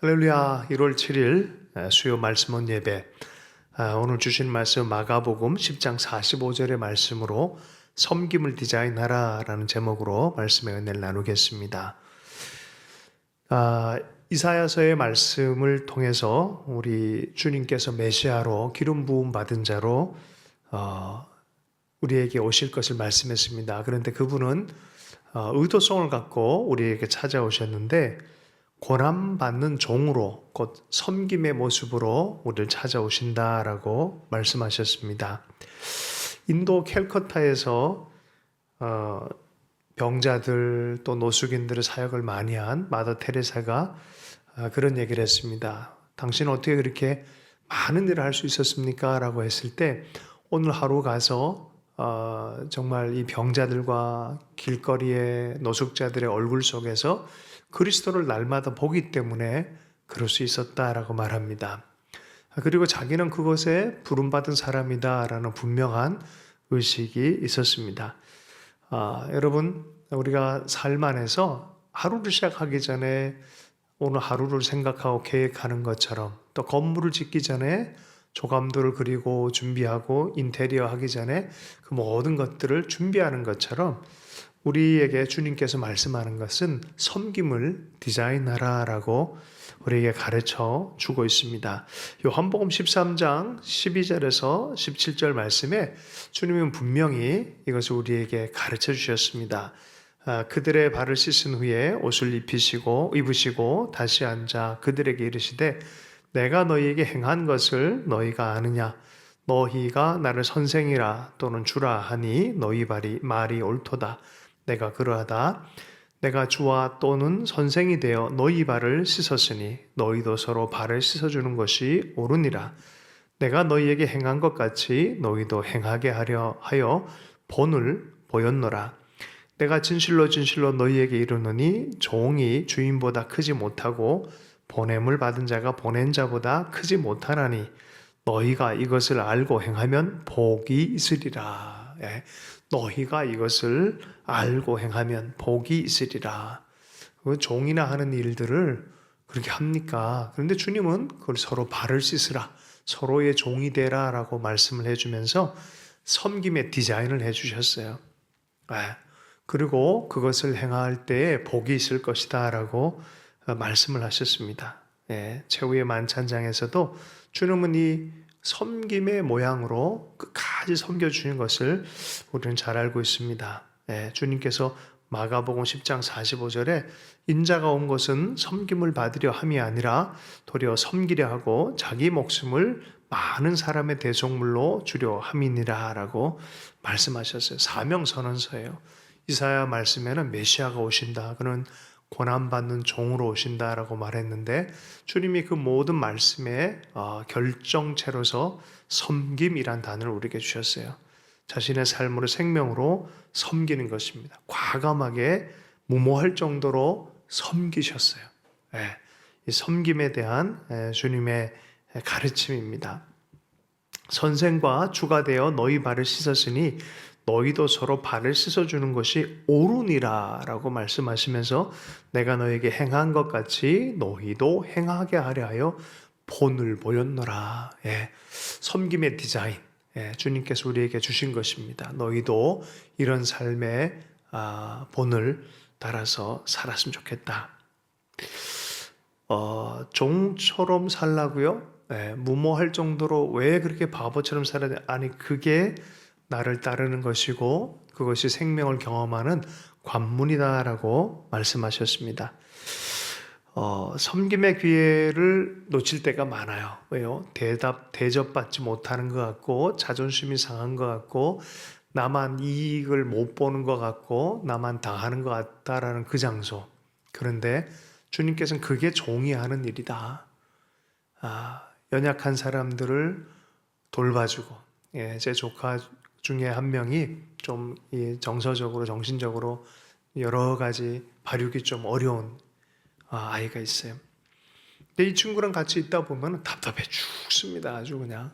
할렐루야. 1월 7일 수요 말씀원 예배. 오늘 주신 말씀 마가복음 10장 45절의 말씀으로 섬김을 디자인하라 라는 제목으로 말씀의 은혜를 나누겠습니다. 이사야서의 말씀을 통해서 우리 주님께서 메시아로 기름 부음 받은 자로 우리에게 오실 것을 말씀했습니다. 그런데 그분은 의도성을 갖고 우리에게 찾아오셨는데 고난받는 종으로 곧 섬김의 모습으로 우리를 찾아오신다라고 말씀하셨습니다. 인도 캘커타에서 병자들 또 노숙인들의 사역을 많이 한 마더 테레사가 그런 얘기를 했습니다. 당신은 어떻게 그렇게 많은 일을 할 수 있었습니까? 라고 했을 때 오늘 하루 가서 정말 이 병자들과 길거리의 노숙자들의 얼굴 속에서 그리스도를 날마다 보기 때문에 그럴 수 있었다라고 말합니다. 그리고 자기는 그것에 부름받은 사람이다라는 분명한 의식이 있었습니다. 여러분, 우리가 삶 안에서 하루를 시작하기 전에 오늘 하루를 생각하고 계획하는 것처럼, 또 건물을 짓기 전에 조감도를 그리고 준비하고 인테리어 하기 전에 그 모든 것들을 준비하는 것처럼 우리에게 주님께서 말씀하는 것은 섬김을 디자인하라라고 우리에게 가르쳐 주고 있습니다. 요한복음 13장 12절에서 17절 말씀에 주님은 분명히 이것을 우리에게 가르쳐 주셨습니다. 그들의 발을 씻은 후에 옷을 입으시고 다시 앉아 그들에게 이르시되 내가 너희에게 행한 것을 너희가 아느냐? 너희가 나를 선생이라 또는 주라 하니 너희 말이 옳도다. 내가 그러하다. 내가 주와 또는 선생이 되어 너희 발을 씻었으니 너희도 서로 발을 씻어주는 것이 옳으니라. 내가 너희에게 행한 것 같이 너희도 행하게 하여 본을 보였노라. 내가 진실로 너희에게 이르노니 종이 주인보다 크지 못하고 보냄을 받은 자가 보낸 자보다 크지 못하나니 너희가 이것을 알고 행하면 복이 있으리라. 너희가 이것을 알고 행하면 복이 있으리라. 종이나 하는 일들을 그렇게 합니까? 그런데 주님은 그걸 서로 발을 씻으라, 서로의 종이 되라 라고 말씀을 해주면서 섬김의 디자인을 해주셨어요. 그리고 그것을 행할 때에 복이 있을 것이다 라고 말씀을 하셨습니다. 최후의 만찬장에서도 주님은 이 섬김의 모양으로 끝까지 섬겨주신 것을 우리는 잘 알고 있습니다. 주님께서 마가복음 10장 45절에 인자가 온 것은 섬김을 받으려 함이 아니라 도리어 섬기려 하고 자기 목숨을 많은 사람의 대속물로 주려 함이니라 라고 말씀하셨어요. 사명선언서예요. 이사야 말씀에는 메시아가 오신다. 그는 고난받는 종으로 오신다라고 말했는데 주님이 그 모든 말씀의 결정체로서 섬김이란 단어를 우리에게 주셨어요. 자신의 삶으로 생명으로 섬기는 것입니다. 과감하게 무모할 정도로 섬기셨어요. 이 섬김에 대한 주님의 가르침입니다. 선생과 주가 되어 너희 발을 씻었으니 너희도 서로 발을 씻어주는 것이 옳으니라 라고 말씀하시면서 내가 너에게 행한 것 같이 너희도 행하게 하려 하여 본을 보였노라. 섬김의 디자인, 주님께서 우리에게 주신 것입니다. 너희도 이런 삶의 본을 따라서 살았으면 좋겠다. 종처럼 살라고요? 무모할 정도로 왜 그렇게 바보처럼 살아야 돼? 아니, 그게 나를 따르는 것이고 그것이 생명을 경험하는 관문이다라고 말씀하셨습니다. 섬김의 기회를 놓칠 때가 많아요. 왜요? 대접받지 못하는 것 같고 자존심이 상한 것 같고 나만 이익을 못 보는 것 같고 나만 당하는 것 같다라는 그 장소. 그런데 주님께서는 그게 종이 하는 일이다. 연약한 사람들을 돌봐주고, 제 조카 중에 한 명이 좀 정서적으로, 정신적으로 여러 가지 발육이 좀 어려운 아이가 있어요. 근데 이 친구랑 같이 있다 보면 답답해 죽습니다. 아주 그냥.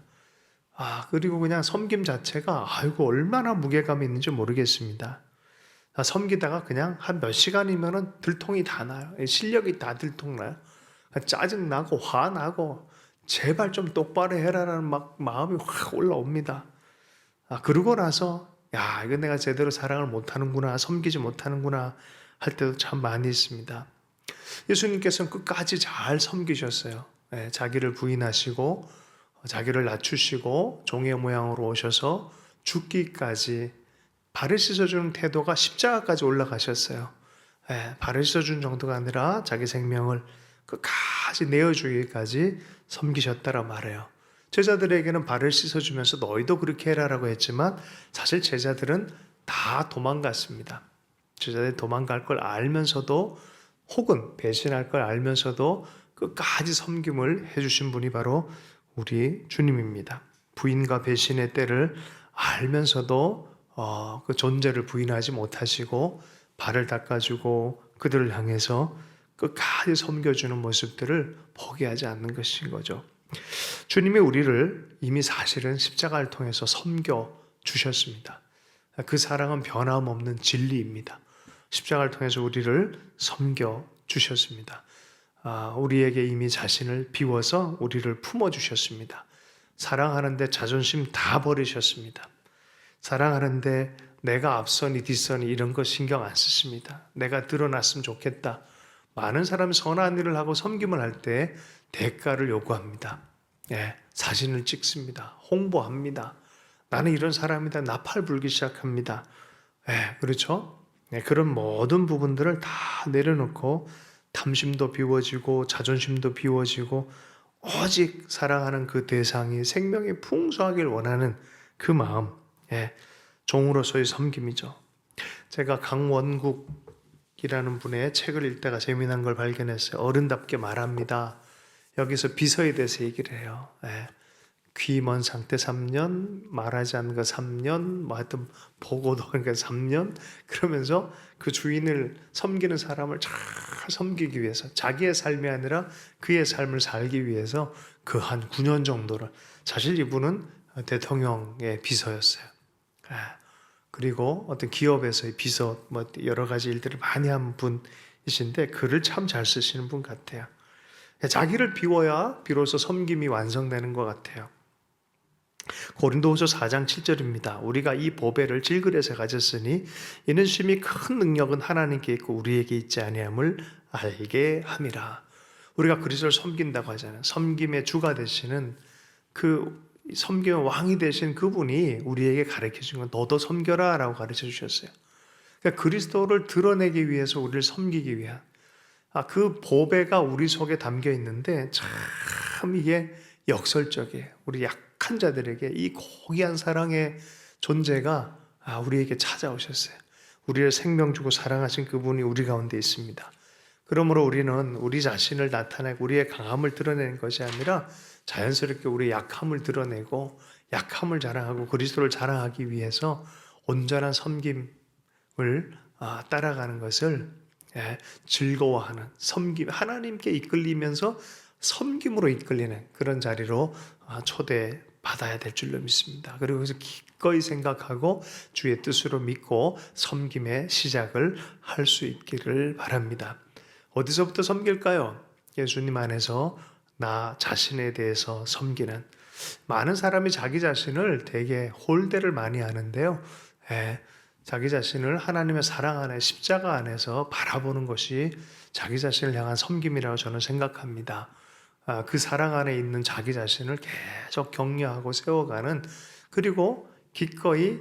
그리고 그냥 섬김 자체가 얼마나 무게감이 있는지 모르겠습니다. 섬기다가 그냥 한 몇 시간이면 들통이 다 나요. 실력이 다 들통나요. 짜증나고 화나고 제발 좀 똑바로 해라라는 막 마음이 확 올라옵니다. 그러고 나서 야, 이거 내가 제대로 사랑을 못하는구나, 섬기지 못하는구나 할 때도 참 많이 있습니다. 예수님께서는 끝까지 잘 섬기셨어요. 예, 자기를 부인하시고 자기를 낮추시고 종의 모양으로 오셔서 죽기까지 발을 씻어주는 태도가 십자가까지 올라가셨어요. 예, 발을 씻어준 정도가 아니라 자기 생명을 끝까지 내어주기까지 섬기셨다라 말해요. 제자들에게는 발을 씻어주면서 너희도 그렇게 해라라고 했지만 사실 제자들은 다 도망갔습니다. 제자들이 도망갈 걸 알면서도 혹은 배신할 걸 알면서도 끝까지 섬김을 해주신 분이 바로 우리 주님입니다. 부인과 배신의 때를 알면서도 그 존재를 부인하지 못하시고 발을 닦아주고 그들을 향해서 끝까지 섬겨주는 모습들을 포기하지 않는 것인 거죠. 주님이 우리를 이미 사실은 십자가를 통해서 섬겨 주셨습니다. 그 사랑은 변함없는 진리입니다. 십자가를 통해서 우리를 섬겨 주셨습니다. 우리에게 이미 자신을 비워서 우리를 품어 주셨습니다. 사랑하는데 자존심 다 버리셨습니다. 사랑하는데 내가 앞선이 뒷선이 이런 거 신경 안 쓰십니다. 내가 드러났으면 좋겠다. 많은 사람이 선한 일을 하고 섬김을 할 때 대가를 요구합니다. 예, 사진을 찍습니다. 홍보합니다. 나는 이런 사람이다. 나팔 불기 시작합니다. 예, 그렇죠? 네, 그런 모든 부분들을 다 내려놓고 탐심도 비워지고 자존심도 비워지고 오직 사랑하는 그 대상이 생명이 풍성하길 원하는 그 마음, 예, 종으로서의 섬김이죠. 제가 강원국이라는 분의 책을 읽다가 재미난 걸 발견했어요. 어른답게 말합니다. 여기서 비서에 대해서 얘기를 해요. 예. 귀 먼 상태 3년, 말하지 않는 거 3년, 뭐 하여튼 보고도 하니까 3년, 그러면서 그 주인을 섬기는 사람을 잘 섬기기 위해서 자기의 삶이 아니라 그의 삶을 살기 위해서 그 한 9년 정도를, 사실 이분은 대통령의 비서였어요. 예. 그리고 어떤 기업에서의 비서, 뭐 여러 가지 일들을 많이 한 분이신데 글을 참 잘 쓰시는 분 같아요. 자기를 비워야 비로소 섬김이 완성되는 것 같아요. 고린도후서 4장 7절입니다. 우리가 이 보배를 질그릇에 가졌으니 이는 심히 큰 능력은 하나님께 있고 우리에게 있지 아니함을 알게 함이라. 우리가 그리스도를 섬긴다고 하잖아요. 섬김의 주가 되시는 그 섬김의 왕이 되신 그분이 우리에게 가르쳐 준 건 너도 섬겨라 라고 가르쳐 주셨어요. 그러니까 그리스도를 드러내기 위해서 우리를 섬기기 위한 그 보배가 우리 속에 담겨 있는데 참 이게 역설적이에요. 우리 약한 자들에게 이 고귀한 사랑의 존재가 우리에게 찾아오셨어요. 우리를 생명 주고 사랑하신 그분이 우리 가운데 있습니다. 그러므로 우리는 우리 자신을 나타내고 우리의 강함을 드러내는 것이 아니라 자연스럽게 우리의 약함을 드러내고 약함을 자랑하고 그리스도를 자랑하기 위해서 온전한 섬김을 따라가는 것을 즐거워하는 섬김, 하나님께 이끌리면서 섬김으로 이끌리는 그런 자리로 초대받아야 될 줄로 믿습니다. 그리고 그래서 기꺼이 생각하고 주의 뜻으로 믿고 섬김의 시작을 할 수 있기를 바랍니다. 어디서부터 섬길까요? 예수님 안에서 나 자신에 대해서 섬기는, 많은 사람이 자기 자신을 되게 홀대를 많이 하는데요. 자기 자신을 하나님의 사랑 안에 십자가 안에서 바라보는 것이 자기 자신을 향한 섬김이라고 저는 생각합니다. 그 사랑 안에 있는 자기 자신을 계속 격려하고 세워가는, 그리고 기꺼이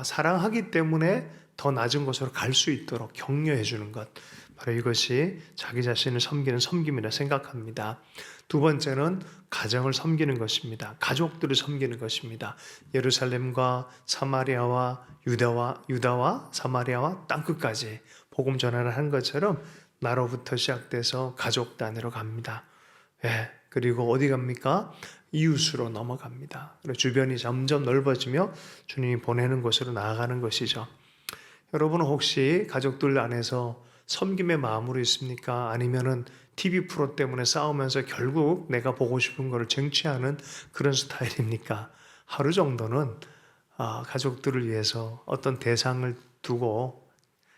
사랑하기 때문에 더 낮은 곳으로 갈 수 있도록 격려해 주는 것, 바로 이것이 자기 자신을 섬기는 섬김이라 생각합니다. 두 번째는 가정을 섬기는 것입니다. 가족들을 섬기는 것입니다. 예루살렘과 사마리아와 유다와 사마리아와 땅끝까지 복음 전환을 한 것처럼 나로부터 시작돼서 가족 단위로 갑니다. 그리고 어디 갑니까? 이웃으로 넘어갑니다. 그리고 주변이 점점 넓어지며 주님이 보내는 곳으로 나아가는 것이죠. 여러분은 혹시 가족들 안에서 섬김의 마음으로 있습니까? 아니면은 TV 프로 때문에 싸우면서 결국 내가 보고 싶은 거를 쟁취하는 그런 스타일입니까? 하루 정도는 가족들을 위해서 어떤 대상을 두고,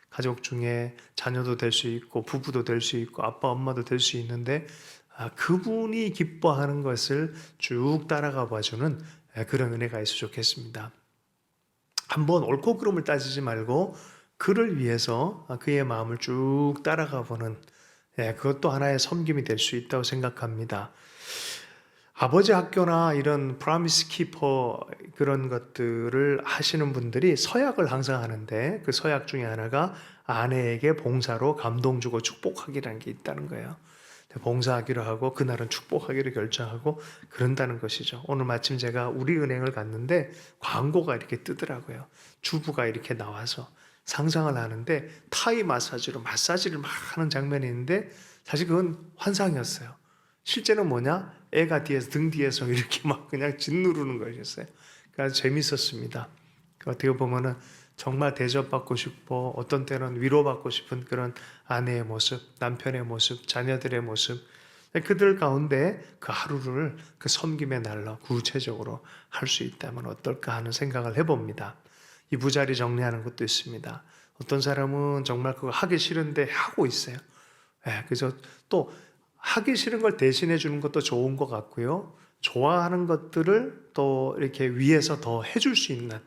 가족 중에 자녀도 될 수 있고 부부도 될 수 있고 아빠 엄마도 될 수 있는데 그분이 기뻐하는 것을 쭉 따라가 봐주는 그런 은혜가 있으면 좋겠습니다. 한번 옳고 그름을 따지지 말고 그를 위해서 그의 마음을 쭉 따라가 보는 그것도 하나의 섬김이 될 수 있다고 생각합니다. 아버지 학교나 이런 프라미스 키퍼 그런 것들을 하시는 분들이 서약을 항상 하는데 그 서약 중에 하나가 아내에게 봉사로 감동 주고 축복하기라는 게 있다는 거예요. 봉사하기로 하고 그날은 축복하기로 결정하고 그런다는 것이죠. 오늘 마침 제가 우리은행을 갔는데 광고가 이렇게 뜨더라고요. 주부가 이렇게 나와서 상상을 하는데 타이 마사지로 마사지를 막 하는 장면이 있는데 사실 그건 환상이었어요. 실제는 뭐냐? 애가 뒤에서 등 뒤에서 이렇게 막 그냥 짓누르는 거였어요. 그러니까 재밌었습니다. 어떻게 보면은 정말 대접받고 싶고 어떤 때는 위로받고 싶은 그런 아내의 모습, 남편의 모습, 자녀들의 모습 그들 가운데 그 하루를 그 섬김의 날로 구체적으로 할 수 있다면 어떨까 하는 생각을 해봅니다. 이부자리 정리하는 것도 있습니다. 어떤 사람은 정말 그거 하기 싫은데 하고 있어요. 그래서 또 하기 싫은 걸 대신해 주는 것도 좋은 것 같고요. 좋아하는 것들을 또 이렇게 위해서 더 해줄 수 있는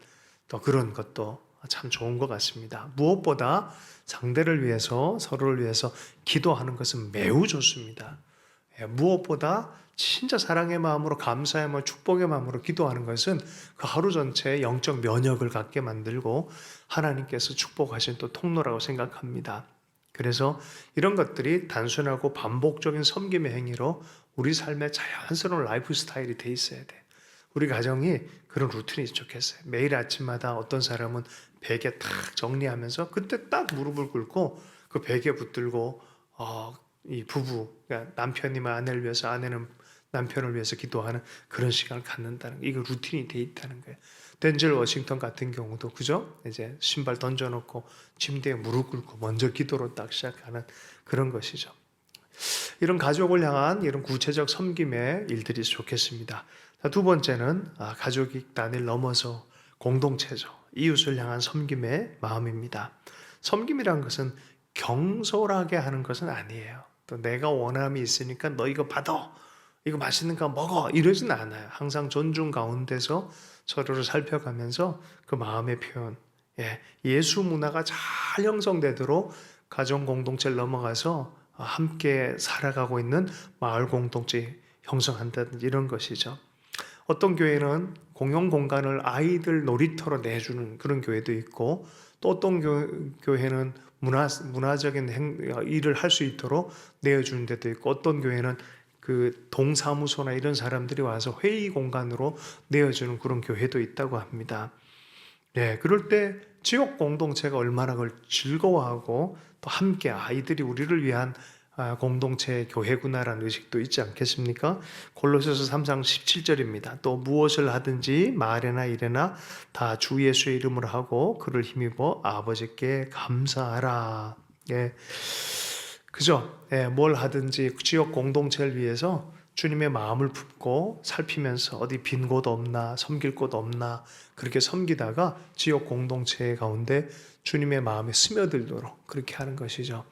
또 그런 것도 참 좋은 것 같습니다. 무엇보다 상대를 위해서 서로를 위해서 기도하는 것은 매우 좋습니다. 무엇보다 진짜 사랑의 마음으로 감사의 마음, 축복의 마음으로 기도하는 것은 그 하루 전체에 영적 면역을 갖게 만들고 하나님께서 축복하신 또 통로라고 생각합니다. 그래서 이런 것들이 단순하고 반복적인 섬김의 행위로 우리 삶의 자연스러운 라이프 스타일이 돼 있어야 돼. 우리 가정이 그런 루틴이 좋겠어요. 매일 아침마다 어떤 사람은 베개 탁 정리하면서 그때 딱 무릎을 꿇고 그 베개 붙들고 이 부부, 그러니까 남편이 아내를 위해서 아내는 남편을 위해서 기도하는 그런 시간을 갖는다는 거. 이거 루틴이 돼 있다는 거예요. 덴젤 워싱턴 같은 경우도 그죠? 이제 신발 던져놓고 침대에 무릎 꿇고 먼저 기도로 딱 시작하는 그런 것이죠. 이런 가족을 향한 이런 구체적 섬김의 일들이 좋겠습니다. 두 번째는 가족이 단위를 넘어서 공동체죠. 이웃을 향한 섬김의 마음입니다. 섬김이란 것은 경솔하게 하는 것은 아니에요. 또 내가 원함이 있으니까 너 이거 받아, 이거 맛있는 거 먹어 이러진 않아요. 항상 존중 가운데서 서로를 살펴가면서 그 마음의 표현, 예수 문화가 잘 형성되도록 가정 공동체를 넘어가서 함께 살아가고 있는 마을 공동체 형성한다든지 이런 것이죠. 어떤 교회는 공용 공간을 아이들 놀이터로 내주는 그런 교회도 있고 또 어떤 교회는 문화적인 일을 할 수 있도록 내어주는 데도 있고 어떤 교회는 그 동사무소나 이런 사람들이 와서 회의 공간으로 내어주는 그런 교회도 있다고 합니다. 그럴 때 지역 공동체가 얼마나 그걸 즐거워하고 또 함께 아이들이 우리를 위한 공동체 교회구나라는 의식도 있지 않겠습니까? 골로새서 3장 17절입니다. 또 무엇을 하든지 말에나 일에나 다 주 예수의 이름으로 하고 그를 힘입어 아버지께 감사하라. 그죠? 뭘 하든지 지역 공동체를 위해서 주님의 마음을 품고 살피면서 어디 빈 곳 없나 섬길 곳 없나 그렇게 섬기다가 지역 공동체 가운데 주님의 마음에 스며들도록 그렇게 하는 것이죠.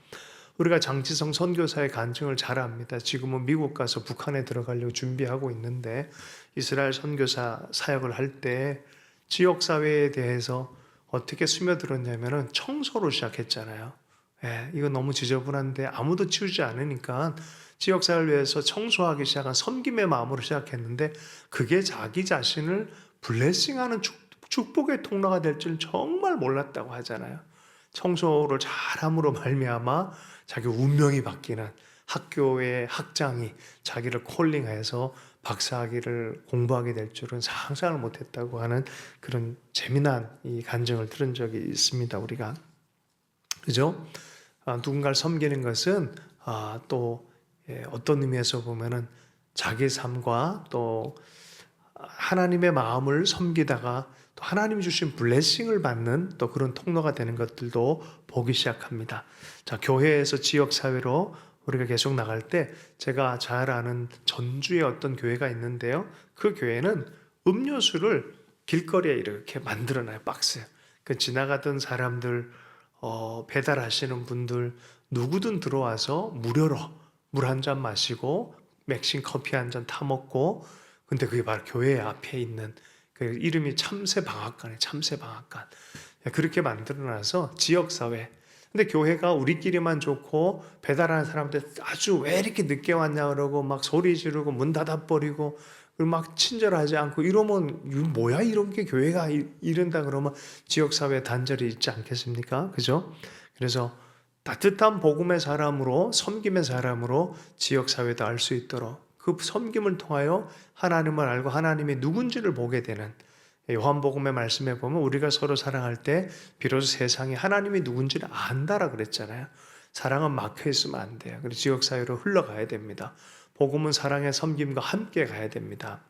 우리가 장치성 선교사의 간증을 잘 압니다. 지금은 미국 가서 북한에 들어가려고 준비하고 있는데 이스라엘 선교사 사역을 할 때 지역사회에 대해서 어떻게 스며들었냐면 청소로 시작했잖아요. 이거 너무 지저분한데 아무도 치우지 않으니까 지역사회를 위해서 청소하기 시작한 섬김의 마음으로 시작했는데 그게 자기 자신을 블레싱하는 축복의 통로가 될 줄 정말 몰랐다고 하잖아요. 청소를 잘함으로 말미암아 자기 운명이 바뀌는 학교의 학장이 자기를 콜링해서 박사학위를 공부하게 될 줄은 상상을 못했다고 하는 그런 재미난 이 간증을 들은 적이 있습니다. 우리가 그죠? 누군가를 섬기는 것은 또 어떤 의미에서 보면은 자기 삶과 또 하나님의 마음을 섬기다가 또 하나님이 주신 블레싱을 받는 또 그런 통로가 되는 것들도 보기 시작합니다. 자, 교회에서 지역사회로 우리가 계속 나갈 때 제가 잘 아는 전주에 어떤 교회가 있는데요. 그 교회는 음료수를 길거리에 이렇게 만들어놔요. 박스에. 그 지나가던 사람들, 배달하시는 분들 누구든 들어와서 무료로 물 한 잔 마시고 맥심 커피 한 잔 타먹고, 근데 그게 바로 교회 앞에 있는 그 이름이 참새방앗간이에요. 참새방앗간. 그렇게 만들어놔서 지역사회. 근데 교회가 우리끼리만 좋고 배달하는 사람들 아주 왜 이렇게 늦게 왔냐 그러고 막 소리 지르고 문 닫아버리고 그리고 막 친절하지 않고 이러면 이거 뭐야 이런 게 교회가 이른다 그러면 지역사회 단절이 있지 않겠습니까? 그죠? 그래서 따뜻한 복음의 사람으로 섬김의 사람으로 지역사회도 알 수 있도록 그 섬김을 통하여 하나님을 알고 하나님이 누군지를 보게 되는 요한복음의 말씀에 보면 우리가 서로 사랑할 때 비로소 세상이 하나님이 누군지를 안다라 그랬잖아요. 사랑은 막혀 있으면 안 돼요. 그래서 지역사회로 흘러가야 됩니다. 복음은 사랑의 섬김과 함께 가야 됩니다.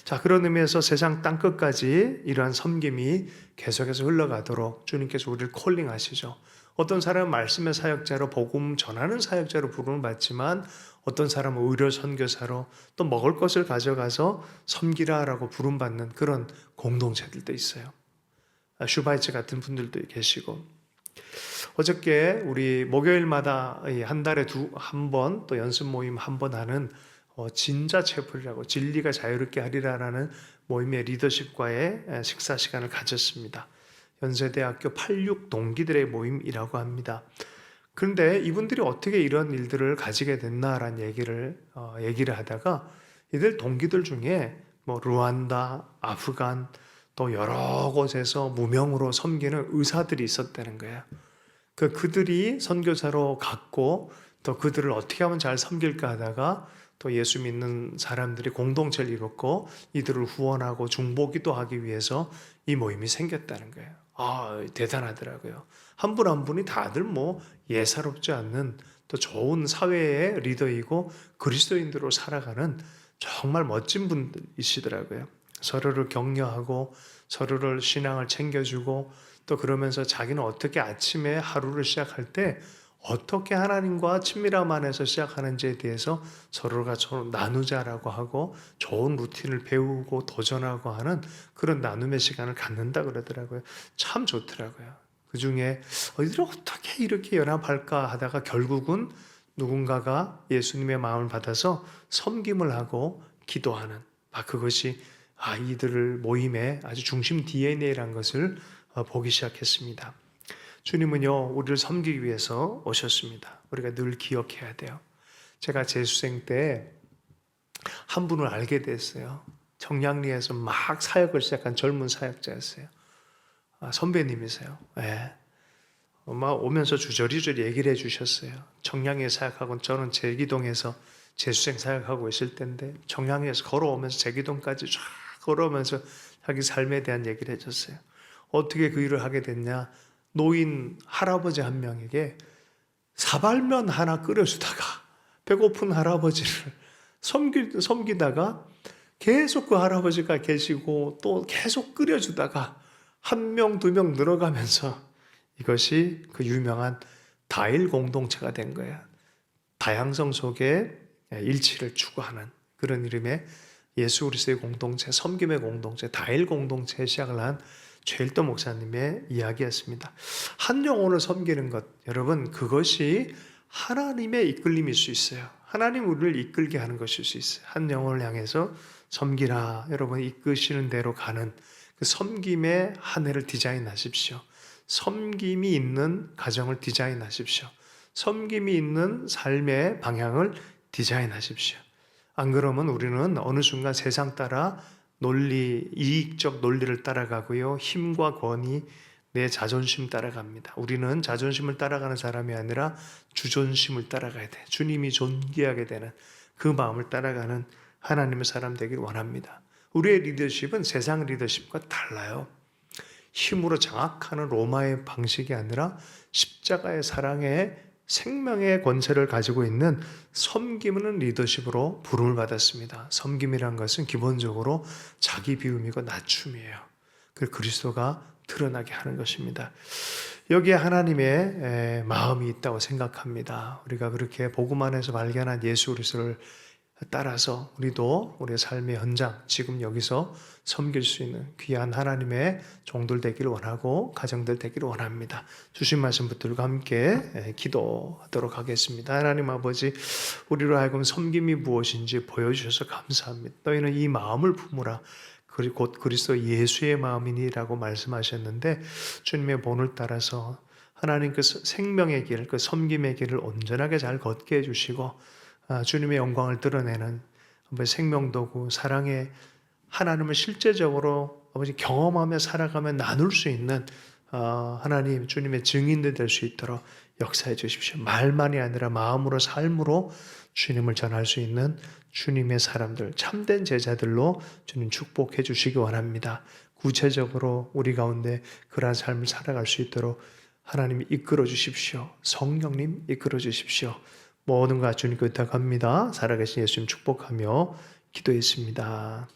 자, 그런 의미에서 세상 땅끝까지 이러한 섬김이 계속해서 흘러가도록 주님께서 우리를 콜링하시죠. 어떤 사람은 말씀의 사역자로 복음 전하는 사역자로 부름을 받지만 어떤 사람은 의료 선교사로 또 먹을 것을 가져가서 섬기라라고 부름받는 그런 공동체들도 있어요. 슈바이처 같은 분들도 계시고 어저께 우리 목요일마다 한 달에 한 번 또 연습 모임 한 번 하는 진자 채플이라고 진리가 자유롭게 하리라라는 모임의 리더십과의 식사 시간을 가졌습니다. 연세대학교 86 동기들의 모임이라고 합니다. 그런데 이분들이 어떻게 이런 일들을 가지게 됐나라는 얘기를 하다가 이들 동기들 중에 뭐 루안다, 아프간 또 여러 곳에서 무명으로 섬기는 의사들이 있었다는 거예요. 그들이 선교사로 갔고 또 그들을 어떻게 하면 잘 섬길까 하다가 또 예수 믿는 사람들이 공동체를 이뤘고 이들을 후원하고 중보기도 하기 위해서 이 모임이 생겼다는 거예요. 아, 대단하더라고요. 한 분 한 분이 다들 뭐 예사롭지 않는 또 좋은 사회의 리더이고 그리스도인들로 살아가는 정말 멋진 분이시더라고요. 서로를 격려하고 서로를 신앙을 챙겨주고 또 그러면서 자기는 어떻게 아침에 하루를 시작할 때 어떻게 하나님과 친밀함 안에서 시작하는지에 대해서 서로가 서로 나누자라고 하고 좋은 루틴을 배우고 도전하고 하는 그런 나눔의 시간을 갖는다 그러더라고요. 참 좋더라고요. 그 중에 이들 어떻게 이렇게 연합할까 하다가 결국은 누군가가 예수님의 마음을 받아서 섬김을 하고 기도하는 그것이 이들을 모임의 아주 중심 DNA라는 것을 보기 시작했습니다. 주님은요, 우리를 섬기기 위해서 오셨습니다. 우리가 늘 기억해야 돼요. 제가 재수생 때 한 분을 알게 됐어요. 청량리에서 막 사역을 시작한 젊은 사역자였어요. 선배님이세요. 네. 막 오면서 주저리주저리 얘기를 해주셨어요. 청량리에 사역하고 저는 제기동에서 재수생 사역하고 있을 때인데 청량리에서 걸어오면서 제기동까지 쫙 걸어오면서 자기 삶에 대한 얘기를 해줬어요. 어떻게 그 일을 하게 됐냐? 노인 할아버지 한 명에게 사발면 하나 끓여주다가 배고픈 할아버지를 섬기다가 계속 그 할아버지가 계시고 또 계속 끓여주다가 한 명, 두 명 늘어가면서 이것이 그 유명한 다일 공동체가 된 거예요. 다양성 속에 일치를 추구하는 그런 이름의 예수 그리스도의 공동체, 섬김의 공동체, 다일 공동체에 시작을 한 최일도 목사님의 이야기였습니다. 한 영혼을 섬기는 것, 여러분 그것이 하나님의 이끌림일 수 있어요. 하나님 우리를 이끌게 하는 것일 수 있어요. 한 영혼을 향해서 섬기라, 여러분 이끄시는 대로 가는 그 섬김의 한 해를 디자인하십시오. 섬김이 있는 가정을 디자인하십시오. 섬김이 있는 삶의 방향을 디자인하십시오. 안 그러면 우리는 어느 순간 세상 따라 논리, 이익적 논리를 따라가고요. 힘과 권위, 내 자존심 따라갑니다. 우리는 자존심을 따라가는 사람이 아니라 주존심을 따라가야 돼. 주님이 존귀하게 되는 그 마음을 따라가는 하나님의 사람 되길 원합니다. 우리의 리더십은 세상 리더십과 달라요. 힘으로 장악하는 로마의 방식이 아니라 십자가의 사랑의 생명의 권세를 가지고 있는 섬기는 리더십으로 부름을 받았습니다. 섬김이란 것은 기본적으로 자기 비움이고 낮춤이에요. 그 그리스도가 드러나게 하는 것입니다. 여기에 하나님의 마음이 있다고 생각합니다. 우리가 그렇게 복음 안에서 발견한 예수 그리스도를 따라서 우리도 우리의 삶의 현장, 지금 여기서 섬길 수 있는 귀한 하나님의 종들 되기를 원하고 가정들 되기를 원합니다. 주신 말씀 붙들고 함께 기도하도록 하겠습니다. 하나님 아버지, 우리로 하여금 섬김이 무엇인지 보여주셔서 감사합니다. 너희는 이 마음을 품으라. 곧 그리스도 예수의 마음이니라고 말씀하셨는데, 주님의 본을 따라서 하나님 그 생명의 길, 그 섬김의 길을 온전하게 잘 걷게 해주시고, 주님의 영광을 드러내는 생명도구, 사랑의 하나님을 실제적으로 아버지 경험하며 살아가며 나눌 수 있는 하나님 주님의 증인들 될 수 있도록 역사해 주십시오. 말만이 아니라 마음으로 삶으로 주님을 전할 수 있는 주님의 사람들, 참된 제자들로 주님 축복해 주시기 원합니다. 구체적으로 우리 가운데 그러한 삶을 살아갈 수 있도록 하나님이 이끌어 주십시오. 성령님 이끌어 주십시오. 모든 것 주님께 부탁합니다. 살아계신 예수님 축복하며 기도했습니다.